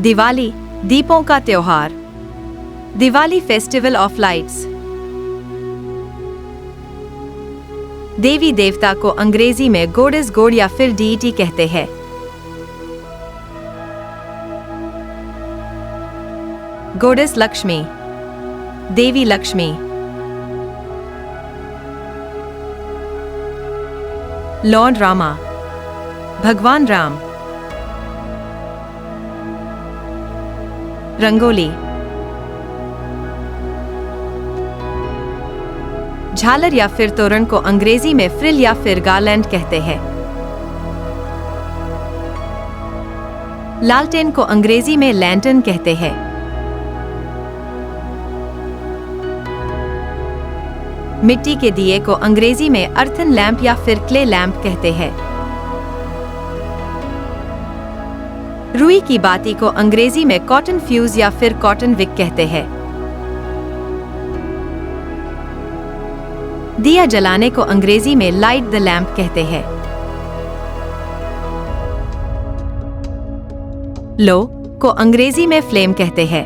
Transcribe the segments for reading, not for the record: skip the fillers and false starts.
दिवाली, दीपों का त्योहार। Diwali festival of lights. देवी देवता को अंग्रेजी में गॉडेस गॉड या फिर डीईटी कहते हैं। गॉडेस लक्ष्मी, देवी लक्ष्मी। लॉर्ड रामा, भगवान राम। रंगोली, झालर या फिर तोरण को अंग्रेजी में फ्रिल या फिर गार्लैंड कहते हैं। लालटेन को अंग्रेजी में लैंटर्न कहते हैं। मिट्टी के दिए को अंग्रेजी में अर्थन लैंप या फिर क्ले लैंप कहते हैं। रुई की बाती को अंग्रेजी में कॉटन फ्यूज या फिर कॉटन विक कहते हैं। दिया जलाने को अंग्रेजी में लाइट द लैंप कहते हैं। लो को अंग्रेजी में फ्लेम कहते हैं।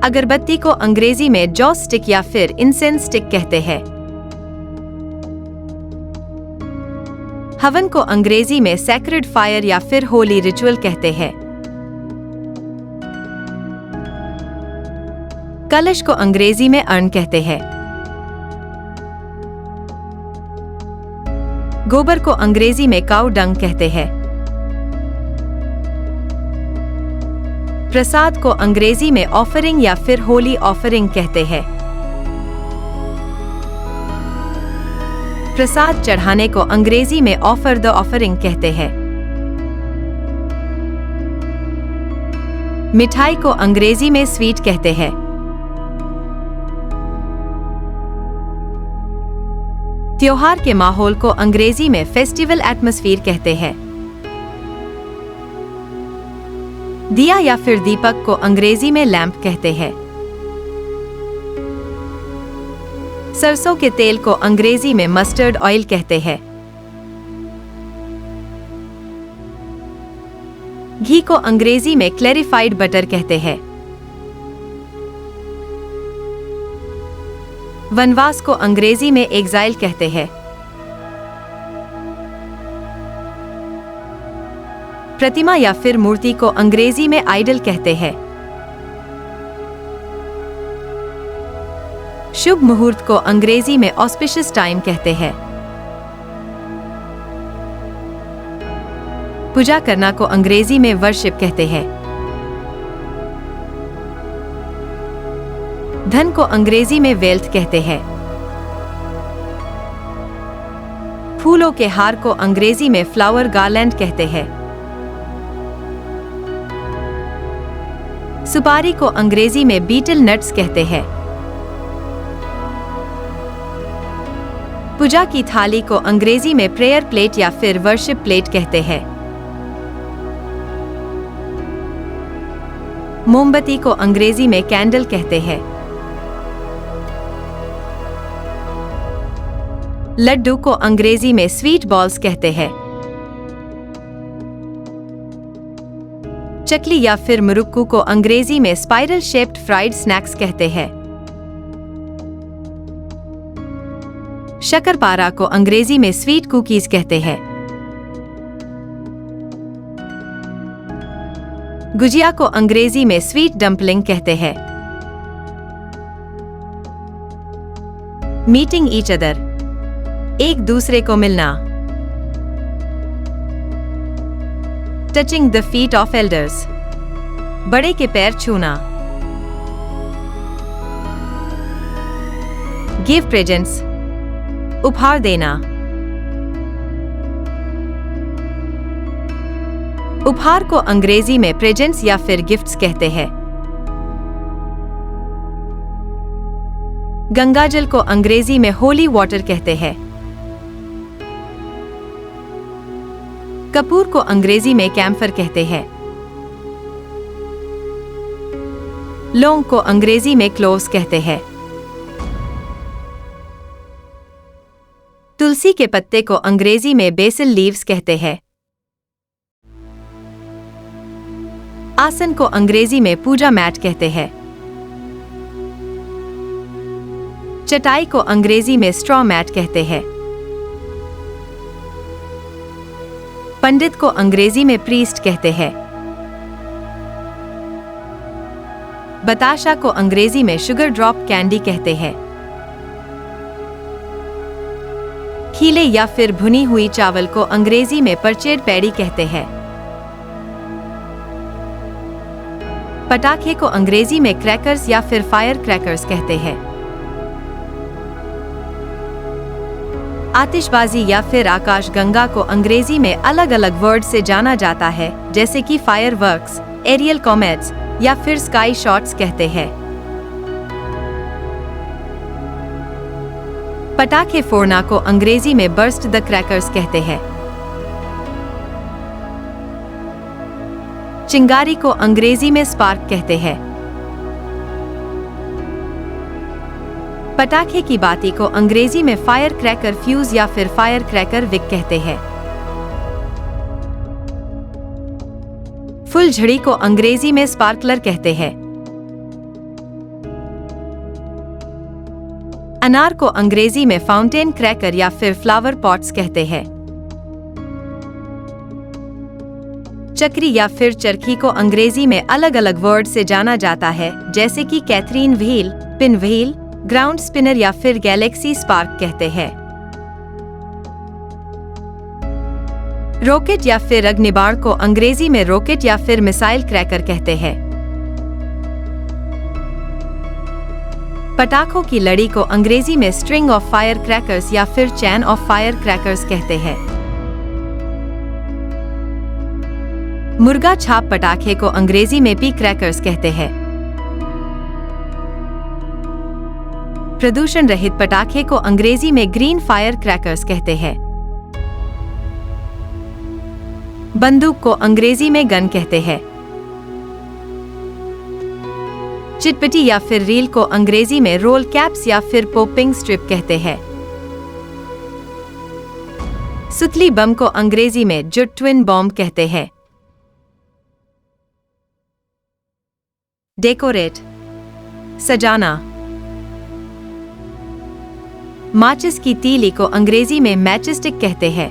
अगरबत्ती को अंग्रेजी में जॉ स्टिक या फिर इंसेंस स्टिक कहते हैं। हवन को अंग्रेजी में सैक्रेड फायर या फिर होली रिचुअल कहते हैं। कलश को अंग्रेजी में अर्न कहते हैं। गोबर को अंग्रेजी में काऊ डंग कहते हैं। प्रसाद को अंग्रेजी में ऑफरिंग या फिर होली ऑफरिंग कहते हैं। प्रसाद चढ़ाने को अंग्रेजी में ऑफर द ऑफरिंग कहते हैं। मिठाई को अंग्रेजी में स्वीट कहते हैं। त्योहार के माहौल को अंग्रेजी में फेस्टिवल एटमॉस्फेयर कहते हैं। दिया या फिर दीपक को अंग्रेजी में लैंप कहते हैं। सरसों के तेल को अंग्रेजी में मस्टर्ड ऑयल कहते हैं। घी को अंग्रेजी में क्लैरिफाइड बटर कहते हैं। वनवास को अंग्रेजी में एग्जाइल कहते हैं। प्रतिमा या फिर मूर्ति को अंग्रेजी में आइडल कहते हैं। शुभ मुहूर्त को अंग्रेजी में ऑस्पिशियस टाइम कहते हैं। पूजा करना को अंग्रेजी में वर्शिप कहते हैं। धन को अंग्रेजी में वेल्थ कहते हैं। फूलों के हार को अंग्रेजी में फ्लावर गार्लैंड कहते हैं। सुपारी को अंग्रेजी में बीटल नट्स कहते हैं। पूजा की थाली को अंग्रेजी में प्रेयर प्लेट या फिर वर्शिप प्लेट कहते हैं। मोमबत्ती को अंग्रेजी में कैंडल कहते हैं। लड्डू को अंग्रेजी में स्वीट बॉल्स कहते हैं। चकली या फिर मुरुक्कू को अंग्रेजी में स्पाइरल शेप्ड फ्राइड स्नैक्स कहते हैं। शक्करपारा को अंग्रेजी में स्वीट कुकीज कहते हैं। गुजिया को अंग्रेजी में स्वीट डम्पलिंग कहते हैं। मीटिंग ईच अदर, एक दूसरे को मिलना। Touching the feet of elders, बड़े के पैर छूना। गिव प्रेजेंट्स, उपहार देना। उपहार को अंग्रेजी में प्रेजेंट्स या फिर गिफ्ट्स कहते हैं। गंगाजल को अंग्रेजी में होली वाटर कहते हैं। कपूर को अंग्रेजी में कैम्फर कहते हैं। लौंग को अंग्रेजी में क्लोव्स कहते हैं। तुलसी के पत्ते को अंग्रेजी में बेसिल लीव्स कहते हैं। आसन को अंग्रेजी में पूजा मैट कहते हैं। चटाई को अंग्रेजी में स्ट्रॉ मैट कहते हैं। पंडित को अंग्रेजी में प्रीस्ट कहते हैं। बताशा को अंग्रेजी में शुगर ड्रॉप कैंडी कहते हैं। खीले या फिर भुनी हुई चावल को अंग्रेजी में परचेड पैडी कहते हैं। पटाखे को अंग्रेजी में क्रैकर्स या फिर फायर क्रैकर्स कहते हैं। आतिशबाजी या फिर आकाशगंगा को अंग्रेजी में अलग अलग वर्ड से जाना जाता है, जैसे कि फायरवर्क्स, एरियल कॉमेट्स या फिर स्काई शॉट्स कहते हैं। पटाखे फोड़ना को अंग्रेजी में बर्स्ट द क्रैकर्स कहते हैं। चिंगारी को अंग्रेजी में स्पार्क कहते हैं। पटाखे की बाती को अंग्रेजी में फायर क्रैकर फ्यूज या फिर फायर क्रैकर विक कहते हैं। फुलझड़ी को अंग्रेजी में स्पार्कलर कहते हैं। अनार को अंग्रेजी में फाउंटेन क्रैकर या फिर फ्लावर पॉट्स कहते हैं। चक्री या फिर चरखी को अंग्रेजी में अलग अलग वर्ड से जाना जाता है, जैसे कि Catherine wheel, pin wheel, ground spinner या फिर गैलेक्सी स्पार्क कहते हैं। रॉकेट या फिर अग्निबाण को अंग्रेजी में रॉकेट या फिर मिसाइल क्रैकर कहते हैं। पटाखों की लड़ी को अंग्रेजी में स्ट्रिंग ऑफ फायर क्रैकर्स या फिर चैन ऑफ फायर क्रैकर्स कहते हैं। मुर्गा छाप पटाखे को अंग्रेजी में पी क्रैकर्स कहते हैं। प्रदूषण रहित पटाखे को अंग्रेजी में ग्रीन फायर क्रैकर्स कहते हैं। बंदूक को अंग्रेजी में गन कहते हैं। चिटपटी या फिर रील को अंग्रेजी में रोल कैप्स या फिर पोपिंग स्ट्रिप कहते हैं। सुतली बम को अंग्रेजी में जुट ट्विन बॉम्ब कहते हैं। डेकोरेट, सजाना। माचिस की तीली को अंग्रेजी में मैचस्टिक कहते हैं।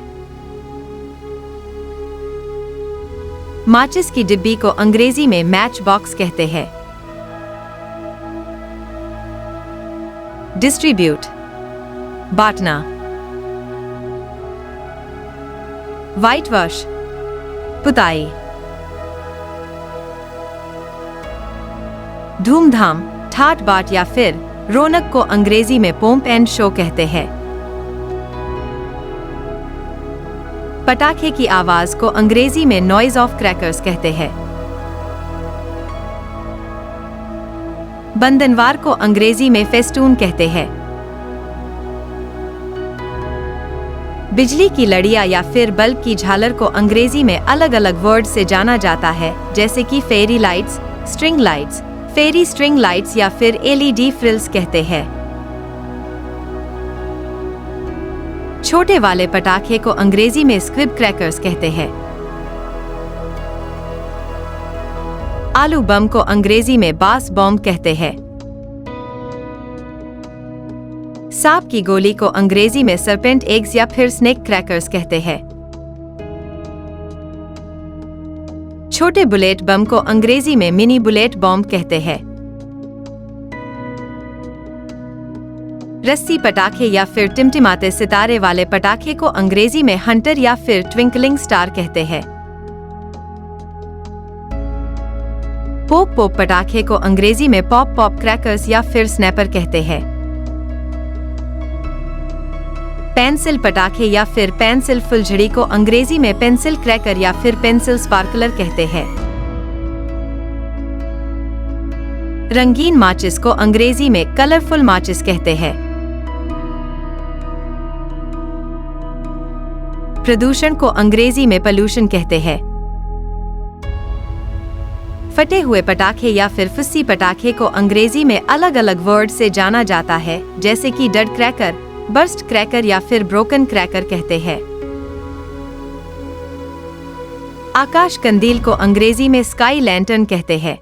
माचिस की डिब्बी को अंग्रेजी में मैच बॉक्स कहते हैं। डिस्ट्रीब्यूट, बांटना। व्हाइट वॉश, पुताई। धूमधाम, ठाट बाट या फिर रौनक को अंग्रेजी में पोम्प एंड शो कहते हैं। पटाखे की आवाज को अंग्रेजी में नॉइज ऑफ क्रैकर्स कहते हैं। बंधनवार को अंग्रेजी में फेस्टून कहते हैं। बिजली की लड़ियां या फिर बल्ब की झालर को अंग्रेजी में अलग अलग वर्ड से जाना जाता है, जैसे कि फेरी लाइट्स, स्ट्रिंग लाइट्स, फेरी स्ट्रिंग लाइट्स या फिर एलईडी फ्रिल्स कहते हैं। छोटे वाले पटाखे को अंग्रेजी में स्क्विब क्रैकर्स कहते हैं। आलू बम को अंग्रेजी में बास बॉम्ब कहते हैं। सांप की गोली को अंग्रेजी में सरपेंट एग्स या फिर स्नेक क्रैकर्स कहते हैं। छोटे बुलेट बम को अंग्रेजी में मिनी बुलेट बॉम्ब कहते हैं। रस्सी पटाखे या फिर टिमटिमाते सितारे वाले पटाखे को अंग्रेजी में हंटर या फिर ट्विंकलिंग स्टार कहते हैं। पॉप पॉप पटाखे को अंग्रेजी में पॉप पॉप क्रैकर्स या फिर स्नैपर कहते हैं। पेंसिल पटाखे या फिर पेंसिल फुलझड़ी को अंग्रेजी में पेंसिल क्रैकर या फिर पेंसिल स्पार्कलर कहते हैं। रंगीन माचिस को अंग्रेजी में कलरफुल माचिस कहते हैं। प्रदूषण को अंग्रेजी में पॉल्यूशन कहते हैं। फटे हुए पटाखे या फिर फुस्सी पटाखे को अंग्रेजी में अलग अलग वर्ड से जाना जाता है, जैसे कि डड क्रैकर, बर्स्ट क्रैकर या फिर ब्रोकन क्रैकर कहते हैं। आकाश कंदील को अंग्रेजी में स्काई लैंटर्न कहते हैं।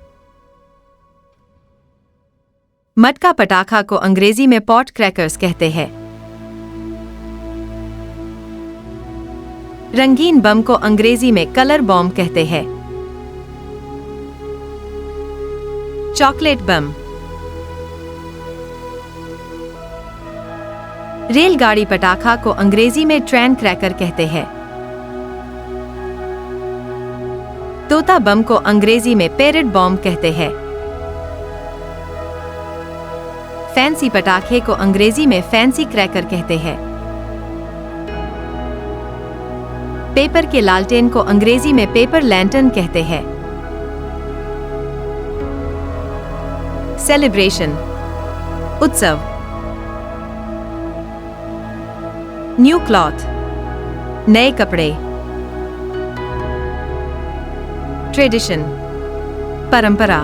मटका पटाखा को अंग्रेजी में पॉट क्रैकर्स कहते हैं। रंगीन बम को अंग्रेजी में कलर बॉम्ब कहते हैं। चॉकलेट बम। रेलगाड़ी पटाखा को अंग्रेजी में ट्रेन क्रैकर कहते हैं। तोता बम को अंग्रेजी में पैरेट बॉम्ब कहते हैं। फैंसी पटाखे को अंग्रेजी में फैंसी क्रैकर कहते हैं। पेपर के लालटेन को अंग्रेजी में पेपर लैंटर्न कहते हैं। सेलिब्रेशन, उत्सव। न्यू क्लॉथ, नए कपड़े। ट्रेडिशन, परंपरा।